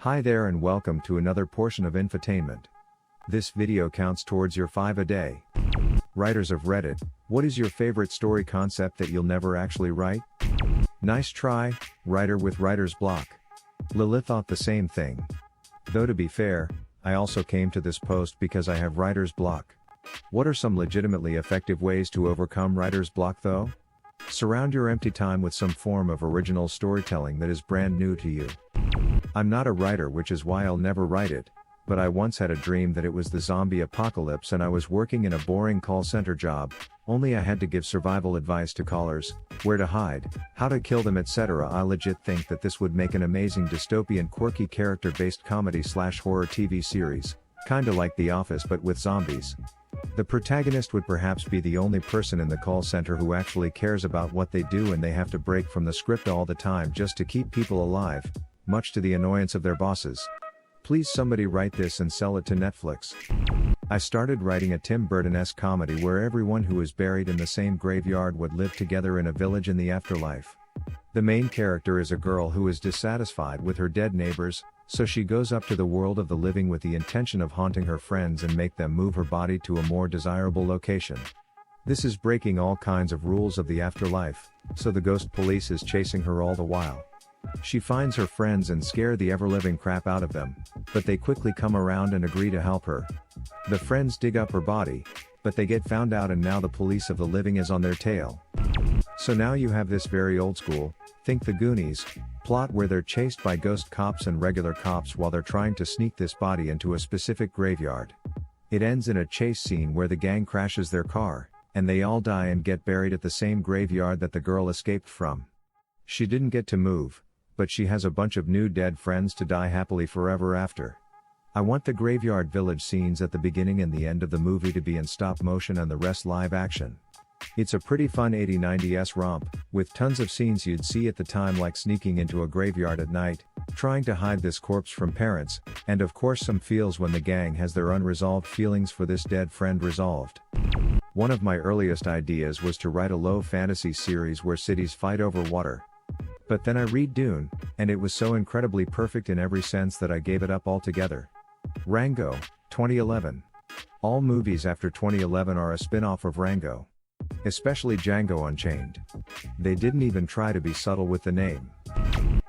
Hi there and welcome to another portion of infotainment. This video counts towards your 5 a day. Writers of Reddit, what is your favorite story concept that you'll never actually write? Nice try, writer with writer's block. Lilith thought the same thing. Though to be fair, I also came to this post because I have writer's block. What are some legitimately effective ways to overcome writer's block though? Surround your empty time with some form of original storytelling that is brand new to you. I'm not a writer, which is why I'll never write it, but I once had a dream that it was the zombie apocalypse and I was working in a boring call center job, only I had to give survival advice to callers, where to hide, how to kill them, etc. I legit think that this would make an amazing dystopian quirky character-based comedy/horror TV series, kinda like The Office but with zombies. The protagonist would perhaps be the only person in the call center who actually cares about what they do, and they have to break from the script all the time just to keep people alive, much to the annoyance of their bosses. Please somebody write this and sell it to Netflix. I started writing a Tim Burton-esque comedy where everyone who is buried in the same graveyard would live together in a village in the afterlife. The main character is a girl who is dissatisfied with her dead neighbors, so she goes up to the world of the living with the intention of haunting her friends and make them move her body to a more desirable location. This is breaking all kinds of rules of the afterlife, so the ghost police is chasing her all the while. She finds her friends and scare the ever-living crap out of them, but they quickly come around and agree to help her. The friends dig up her body, but they get found out and now the police of the living is on their tail. So now you have this very old school, think the Goonies, plot where they're chased by ghost cops and regular cops while they're trying to sneak this body into a specific graveyard. It ends in a chase scene where the gang crashes their car, and they all die and get buried at the same graveyard that the girl escaped from. She didn't get to move, but she has a bunch of new dead friends to die happily forever after. I want the graveyard village scenes at the beginning and the end of the movie to be in stop motion and the rest live action. It's a pretty fun 80-90s romp, with tons of scenes you'd see at the time, like sneaking into a graveyard at night, trying to hide this corpse from parents, and of course some feels when the gang has their unresolved feelings for this dead friend resolved. One of my earliest ideas was to write a low fantasy series where cities fight over water. But then I read Dune, and it was so incredibly perfect in every sense that I gave it up altogether. Rango, 2011. All movies after 2011 are a spin-off of Rango. Especially Django Unchained. They didn't even try to be subtle with the name.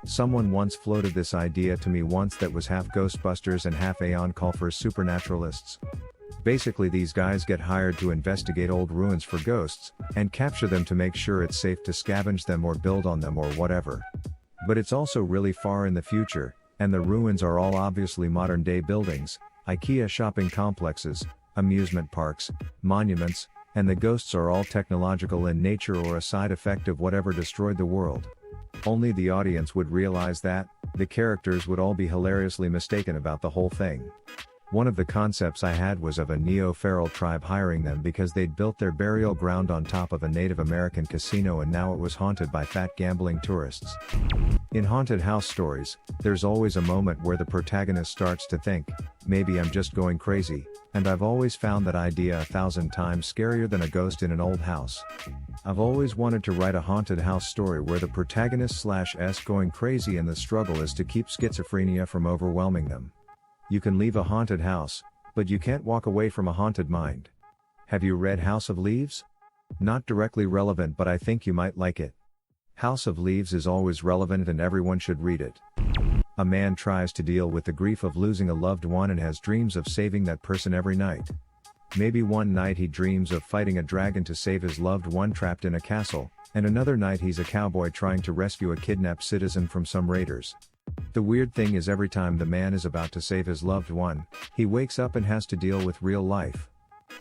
Someone once floated this idea to me once that was half Ghostbusters and half Aeon Call for Supernaturalists. Basically these guys get hired to investigate old ruins for ghosts, and capture them to make sure it's safe to scavenge them or build on them or whatever. But it's also really far in the future, and the ruins are all obviously modern day buildings, IKEA shopping complexes, amusement parks, monuments, and the ghosts are all technological in nature or a side effect of whatever destroyed the world. Only the audience would realize that, the characters would all be hilariously mistaken about the whole thing. One of the concepts I had was of a neo-feral tribe hiring them because they'd built their burial ground on top of a Native American casino and now it was haunted by fat gambling tourists. In haunted house stories, there's always a moment where the protagonist starts to think, maybe I'm just going crazy, and I've always found that idea 1,000 times scarier than a ghost in an old house. I've always wanted to write a haunted house story where the protagonist/s going crazy and the struggle is to keep schizophrenia from overwhelming them. You can leave a haunted house, but you can't walk away from a haunted mind. Have you read House of Leaves? Not directly relevant, but I think you might like it. House of Leaves is always relevant and everyone should read it. A man tries to deal with the grief of losing a loved one and has dreams of saving that person every night. Maybe one night he dreams of fighting a dragon to save his loved one trapped in a castle, and another night he's a cowboy trying to rescue a kidnapped citizen from some raiders. The weird thing is every time the man is about to save his loved one, he wakes up and has to deal with real life.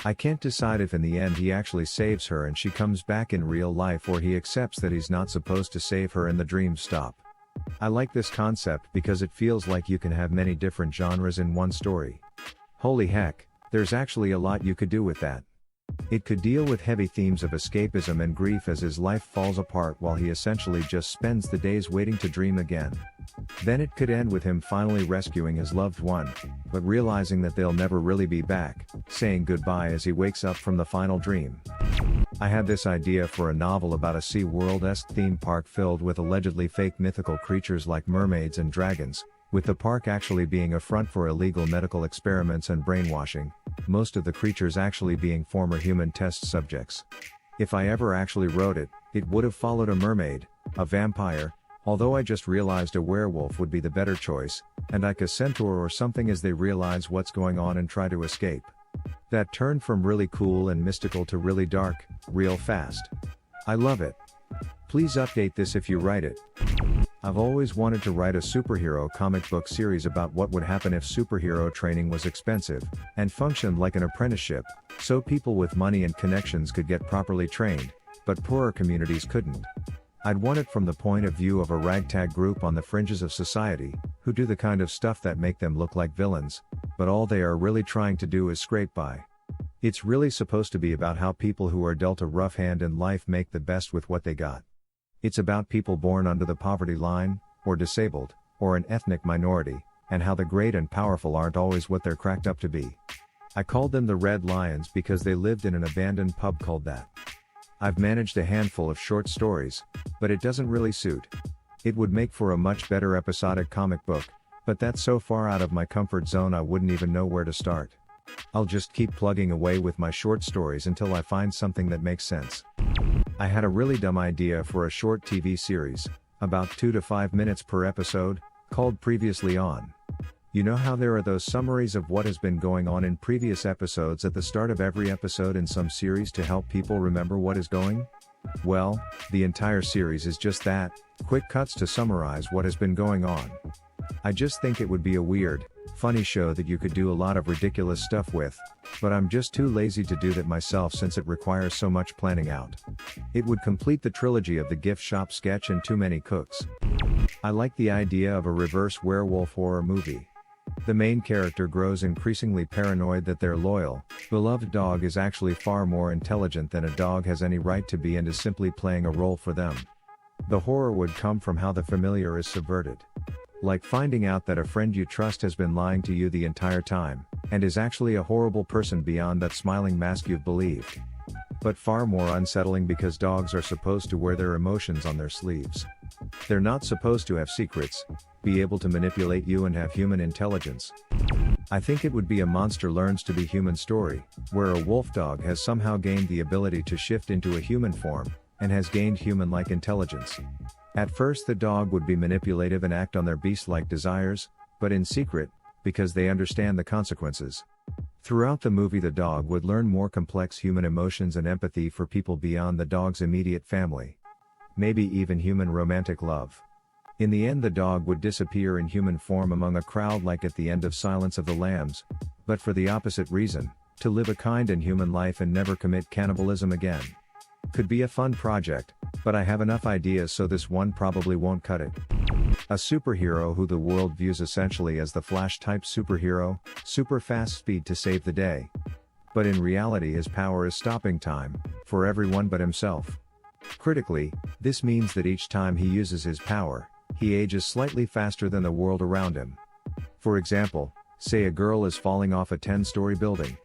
I can't decide if in the end he actually saves her and she comes back in real life or he accepts that he's not supposed to save her and the dreams stop. I like this concept because it feels like you can have many different genres in one story. Holy heck, there's actually a lot you could do with that. It could deal with heavy themes of escapism and grief as his life falls apart while he essentially just spends the days waiting to dream again. Then it could end with him finally rescuing his loved one, but realizing that they'll never really be back, saying goodbye as he wakes up from the final dream. I had this idea for a novel about a SeaWorld-esque theme park filled with allegedly fake mythical creatures like mermaids and dragons, With the park actually being a front for illegal medical experiments and brainwashing, most of the creatures actually being former human test subjects. If I ever actually wrote it, it would have followed a mermaid, a vampire, although I just realized a werewolf would be the better choice, and like a centaur or something as they realize what's going on and try to escape. That turned from really cool and mystical to really dark, real fast. I love it. Please update this if you write it. I've always wanted to write a superhero comic book series about what would happen if superhero training was expensive, and functioned like an apprenticeship, so people with money and connections could get properly trained, but poorer communities couldn't. I'd want it from the point of view of a ragtag group on the fringes of society, who do the kind of stuff that make them look like villains, but all they are really trying to do is scrape by. It's really supposed to be about how people who are dealt a rough hand in life make the best with what they got. It's about people born under the poverty line, or disabled, or an ethnic minority, and how the great and powerful aren't always what they're cracked up to be. I called them the Red Lions because they lived in an abandoned pub called that. I've managed a handful of short stories, but it doesn't really suit. It would make for a much better episodic comic book, but that's so far out of my comfort zone I wouldn't even know where to start. I'll just keep plugging away with my short stories until I find something that makes sense. I had a really dumb idea for a short TV series, about 2 to 5 minutes per episode, called Previously On. You know how there are those summaries of what has been going on in previous episodes at the start of every episode in some series to help people remember what is going? Well, the entire series is just that, quick cuts to summarize what has been going on. I just think it would be a weird, funny show that you could do a lot of ridiculous stuff with, but I'm just too lazy to do that myself since it requires so much planning out. It would complete the trilogy of the gift shop sketch and Too Many Cooks. I like the idea of a reverse werewolf horror movie. The main character grows increasingly paranoid that their loyal, beloved dog is actually far more intelligent than a dog has any right to be and is simply playing a role for them. The horror would come from how the familiar is subverted. Like finding out that a friend you trust has been lying to you the entire time, and is actually a horrible person beyond that smiling mask you've believed. But far more unsettling because dogs are supposed to wear their emotions on their sleeves. They're not supposed to have secrets, be able to manipulate you and have human intelligence. I think it would be a monster learns to be human story, where a wolf dog has somehow gained the ability to shift into a human form, and has gained human-like intelligence. At first the dog would be manipulative and act on their beast-like desires, but in secret, because they understand the consequences. Throughout the movie the dog would learn more complex human emotions and empathy for people beyond the dog's immediate family. Maybe even human romantic love. In the end the dog would disappear in human form among a crowd like at the end of Silence of the Lambs, but for the opposite reason, to live a kind and human life and never commit cannibalism again. Could be a fun project, but I have enough ideas so this one probably won't cut it. A superhero who the world views essentially as the Flash-type superhero, super fast speed to save the day. But in reality his power is stopping time, for everyone but himself. Critically, this means that each time he uses his power, he ages slightly faster than the world around him. For example, say a girl is falling off a 10-story building.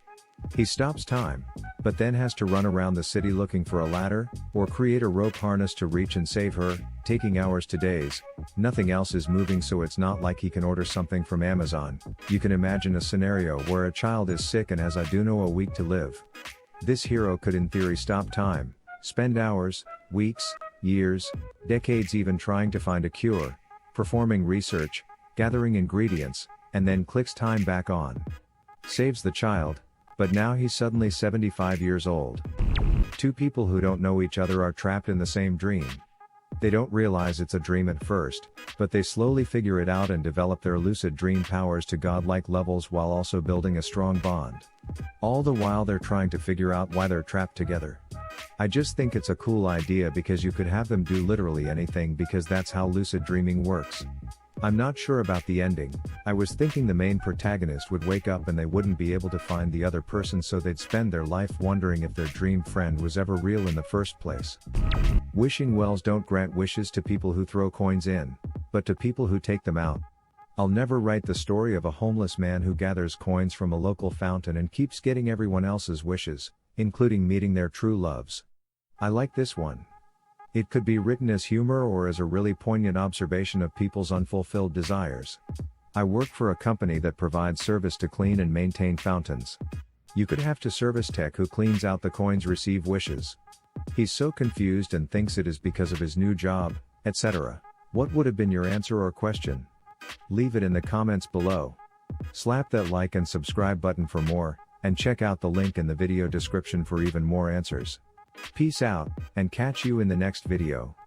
He stops time, but then has to run around the city looking for a ladder, or create a rope harness to reach and save her, taking hours to days. Nothing else is moving so it's not like he can order something from Amazon. You can imagine a scenario where a child is sick and has a week to live. This hero could in theory stop time, spend hours, weeks, years, decades even trying to find a cure, performing research, gathering ingredients, and then clicks time back on. Saves the child, but now he's suddenly 75 years old. Two people who don't know each other are trapped in the same dream. They don't realize it's a dream at first, but they slowly figure it out and develop their lucid dream powers to godlike levels while also building a strong bond. All the while they're trying to figure out why they're trapped together. I just think it's a cool idea because you could have them do literally anything because that's how lucid dreaming works. I'm not sure about the ending. I was thinking the main protagonist would wake up and they wouldn't be able to find the other person so they'd spend their life wondering if their dream friend was ever real in the first place. Wishing wells don't grant wishes to people who throw coins in, but to people who take them out. I'll never write the story of a homeless man who gathers coins from a local fountain and keeps getting everyone else's wishes, including meeting their true loves. I like this one. It could be written as humor or as a really poignant observation of people's unfulfilled desires. I work for a company that provides service to clean and maintain fountains. You could have to service tech who cleans out the coins receive wishes. He's so confused and thinks it is because of his new job, etc. What would have been your answer or question? Leave it in the comments below. Slap that like and subscribe button for more, and check out the link in the video description for even more answers. Peace out, and catch you in the next video.